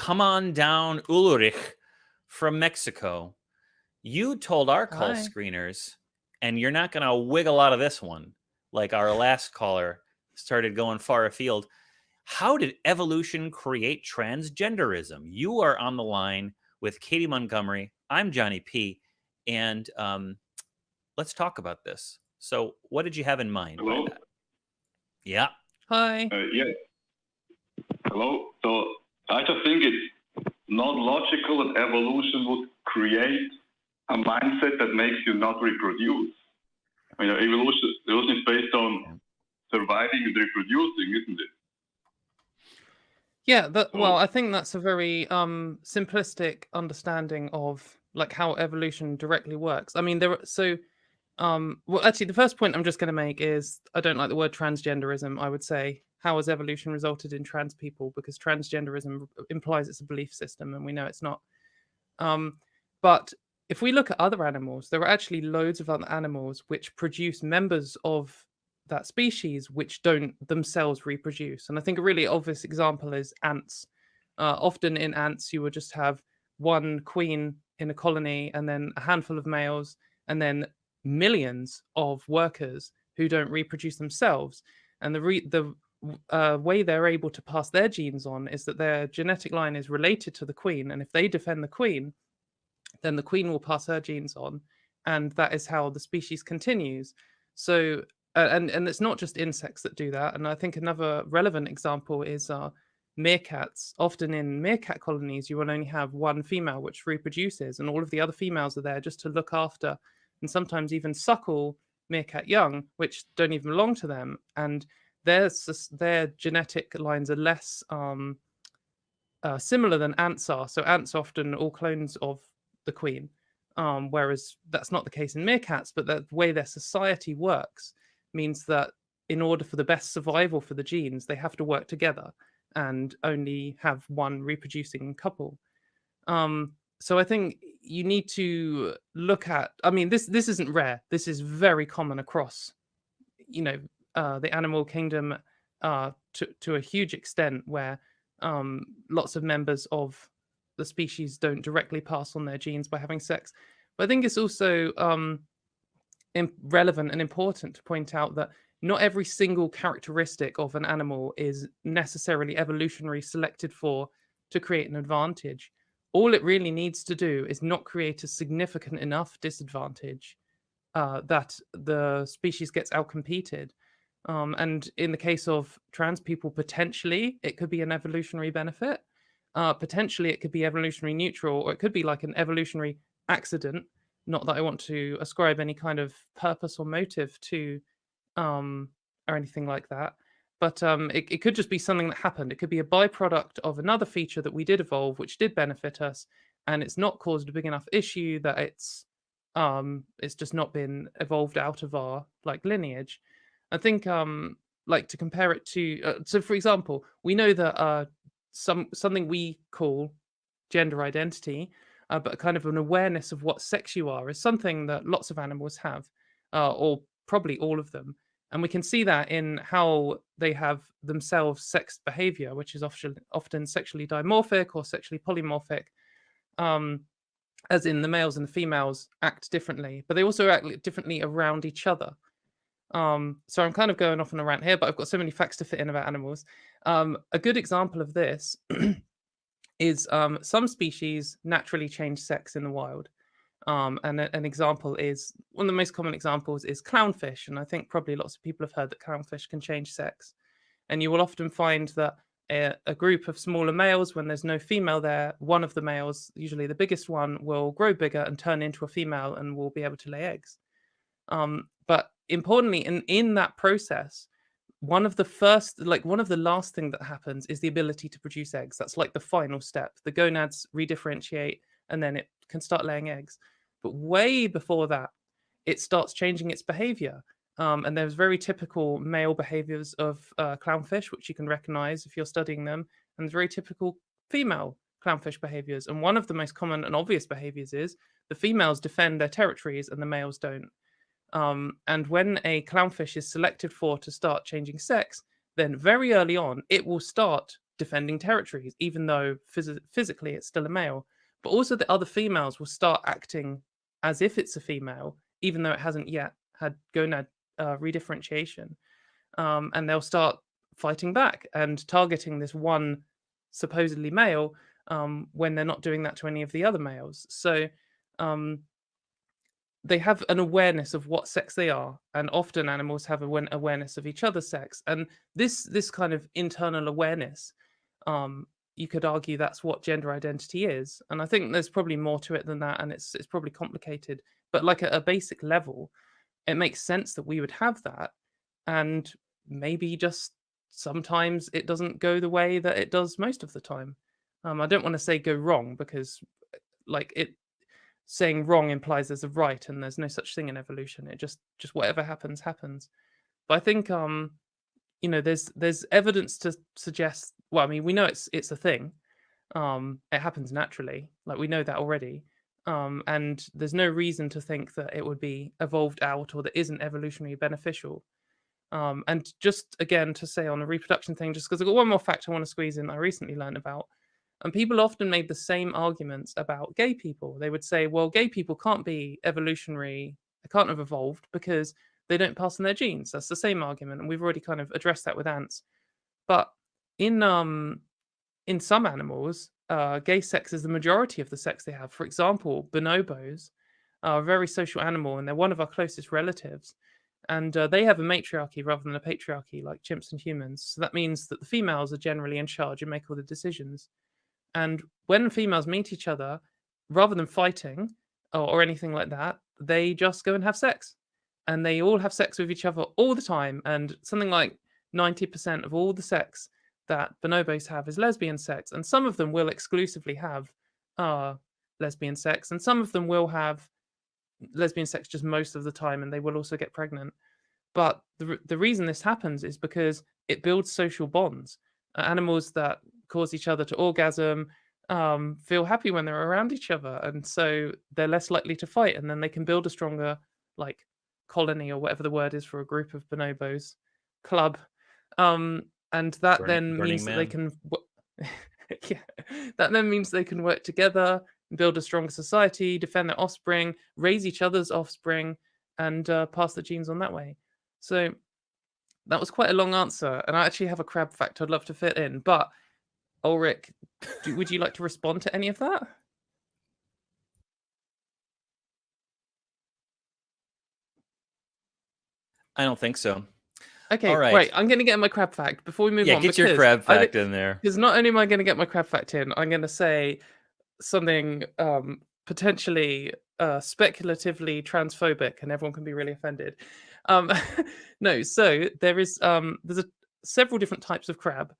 come on down, Ulrich from Mexico. You told our call Hi. screeners, and you're not going to wiggle out of this one like our last caller started going far afield. How did evolution create transgenderism? You are on the line with Katy Montgomerie. I'm Johnny P. And let's talk about this. So what did you have in mind by Hello? that? Yeah. Hi. Yeah. Hello. So I just think it's not logical that evolution would create a mindset that makes you not reproduce. I mean, evolution is based on surviving and reproducing, isn't it? Yeah, well, I think that's a very simplistic understanding of like how evolution directly works. I mean, well, actually, the first point I'm just going to make is I don't like the word transgenderism. I would say, how has evolution resulted in trans people? Because transgenderism implies it's a belief system, and we know it's not. But if we look at other animals, there are actually loads of other animals which produce members of that species which don't themselves reproduce. And I think a really obvious example is ants. Often in ants, you would just have one queen in a colony and then a handful of males and then millions of workers who don't reproduce themselves. And the way they're able to pass their genes on is that their genetic line is related to the queen. And if they defend the queen, then the queen will pass her genes on. And that is how the species continues. So and it's not just insects that do that. And I think another relevant example is meerkats. Often in meerkat colonies, you will only have one female which reproduces, and all of the other females are there just to look after and sometimes even suckle meerkat young, which don't even belong to them. And their genetic lines are less similar than ants are. So ants are often all clones of the queen, whereas that's not the case in meerkats. But the way their society works means that in order for the best survival for the genes, they have to work together and only have one reproducing couple. So I think you need to look at, I mean, this isn't rare. This is very common across, the animal kingdom to a huge extent, where lots of members of the species don't directly pass on their genes by having sex. But I think it's also relevant and important to point out that not every single characteristic of an animal is necessarily evolutionary selected for to create an advantage. All it really needs to do is not create a significant enough disadvantage that the species gets outcompeted. And in the case of trans people, potentially it could be an evolutionary benefit. Potentially it could be evolutionary neutral, or it could be like an evolutionary accident. Not that I want to ascribe any kind of purpose or motive to or anything like that. But it could just be something that happened. It could be a byproduct of another feature that we did evolve, which did benefit us, and it's not caused a big enough issue that it's just not been evolved out of our like lineage. I think like to compare it to so for example, we know that something we call gender identity, but kind of an awareness of what sex you are, is something that lots of animals have, or probably all of them. And we can see that in how they have themselves sex behavior, which is often sexually dimorphic or sexually polymorphic, as in the males and the females act differently, but they also act differently around each other. So I'm kind of going off on a rant here, but I've got so many facts to fit in about animals. A good example of this is some species naturally change sex in the wild. And an example is, one of the most common examples is clownfish. And I think probably lots of people have heard that clownfish can change sex. And you will often find that a group of smaller males, when there's no female there, one of the males, usually the biggest one, will grow bigger and turn into a female and will be able to lay eggs. But importantly, in that process, one of the last thing that happens is the ability to produce eggs. That's like the final step. The gonads redifferentiate and then it can start laying eggs. But way before that, it starts changing its behavior. And there's very typical male behaviors of clownfish, which you can recognize if you're studying them. And there's very typical female clownfish behaviors. And one of the most common and obvious behaviors is the females defend their territories and the males don't. And when a clownfish is selected for to start changing sex, then very early on, it will start defending territories, even though physically it's still a male. But also the other females will start acting as if it's a female, even though it hasn't yet had gonad redifferentiation. And they'll start fighting back and targeting this one supposedly male when they're not doing that to any of the other males. So they have an awareness of what sex they are, and often animals have an awareness of each other's sex. And this kind of internal awareness, you could argue that's what gender identity is. And I think there's probably more to it than that, and it's probably complicated. But like at a basic level, it makes sense that we would have that, and maybe just sometimes it doesn't go the way that it does most of the time. I don't want to say go wrong, because like saying wrong implies there's a right, and there's no such thing in evolution. It just whatever happens. But I think there's evidence to suggest, well, I mean, we know it's a thing. It happens naturally, like we know that already. And there's no reason to think that it would be evolved out or that isn't evolutionarily beneficial. And just again to say on the reproduction thing, just because I've got one more fact I want to squeeze in I recently learned about. And people often made the same arguments about gay people. They would say, well, gay people can't be evolutionary, they can't have evolved because they don't pass on their genes. That's the same argument. And we've already kind of addressed that with ants. But in some animals, gay sex is the majority of the sex they have. For example, bonobos are a very social animal, and they're one of our closest relatives. And they have a matriarchy rather than a patriarchy like chimps and humans. So that means that the females are generally in charge and make all the decisions. And when females meet each other, rather than fighting or anything like that, they just go and have sex. And they all have sex with each other all the time. And something like 90% of all the sex that bonobos have is lesbian sex. And some of them will exclusively have lesbian sex. And some of them will have lesbian sex just most of the time, and they will also get pregnant. But the reason this happens is because it builds social bonds. Animals that cause each other to orgasm feel happy when they're around each other, and so they're less likely to fight, and then they can build a stronger colony, or whatever the word is for a group of bonobos, club, and that then means that they can that then means they can work together, build a stronger society, defend their offspring, raise each other's offspring, and pass the genes on that way. So that was quite a long answer, and I actually have a crab fact I'd love to fit in. But Ulrich, would you like to respond to any of that? I don't think so. Okay, all right. Wait, I'm going to get my crab fact before we move on. Yeah, get your crab fact in there. Because not only am I going to get my crab fact in, I'm going to say something potentially speculatively transphobic, and everyone can be really offended. No, so there's several different types of crab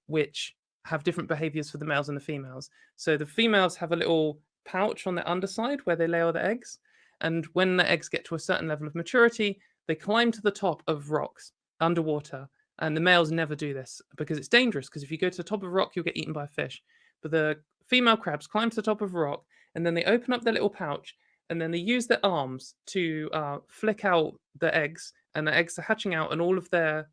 which have different behaviors for the males and the females. So the females have a little pouch on their underside where they lay all the eggs, and when the eggs get to a certain level of maturity, they climb to the top of rocks underwater. And the males never do this because it's dangerous, because if you go to the top of a rock, you'll get eaten by a fish. But the female crabs climb to the top of a rock, and then they open up their little pouch, and then they use their arms to flick out the eggs, and the eggs are hatching out, and all of their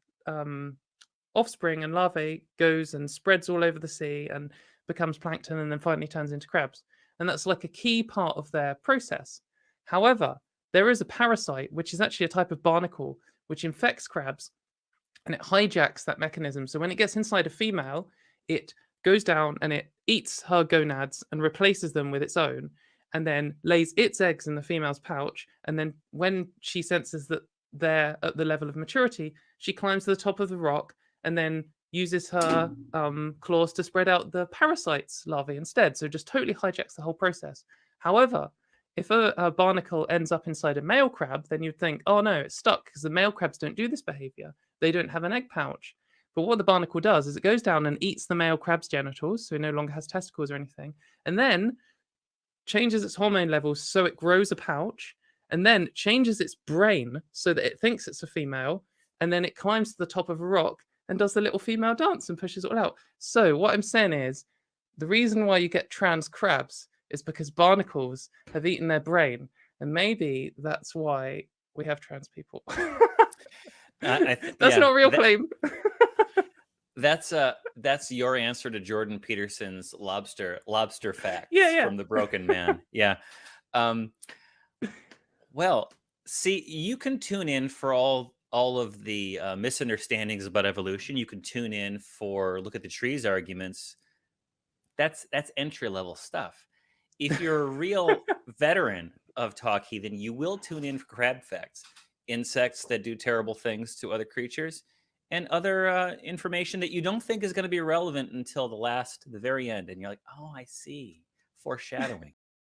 offspring and larvae goes and spreads all over the sea and becomes plankton, and then finally turns into crabs. And that's like a key part of their process. However, there is a parasite, which is actually a type of barnacle, which infects crabs, and it hijacks that mechanism. So when it gets inside a female, it goes down and it eats her gonads and replaces them with its own, and then lays its eggs in the female's pouch. And then when she senses that they're at the level of maturity, she climbs to the top of the rock and then uses her claws to spread out the parasite's larvae instead. So just totally hijacks the whole process. However, if a barnacle ends up inside a male crab, then you'd think, oh no, it's stuck, because the male crabs don't do this behavior. They don't have an egg pouch. But what the barnacle does is it goes down and eats the male crab's genitals, so it no longer has testicles or anything, and then changes its hormone levels so it grows a pouch, and then changes its brain so that it thinks it's a female, and then it climbs to the top of a rock and does the little female dance and pushes it all out. So what I'm saying is, the reason why you get trans crabs is because barnacles have eaten their brain, and maybe that's why we have trans people. That's not a real claim. that's your answer to Jordan Peterson's lobster facts Yeah. from the Broken Man. Yeah. Well, see, you can tune in for all of the misunderstandings about evolution. You can tune in for look at the trees arguments. That's entry level stuff. If you're a real veteran of Talk Heathen, you will tune in for crab facts, insects that do terrible things to other creatures, and other information that you don't think is going to be relevant until the very end. And you're like, oh, I see. Foreshadowing.